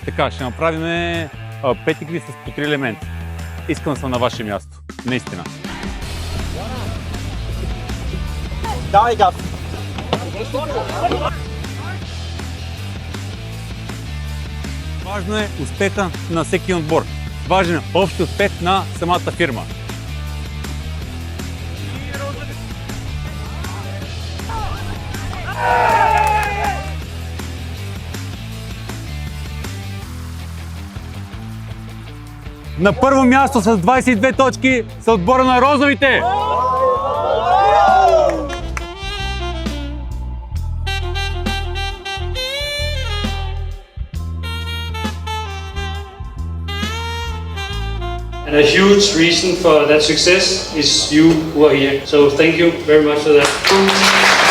Така, ще направим петигри с по 3 елемента. Искам да съм на ваше място. Наистина. Давай газ! Важно е успеха на всеки отбор. Важен е общ успех на самата фирма. На първо място с 22 точки са отбора на розовите. And a huge reason for that success is you who are here. So thank you very much for that.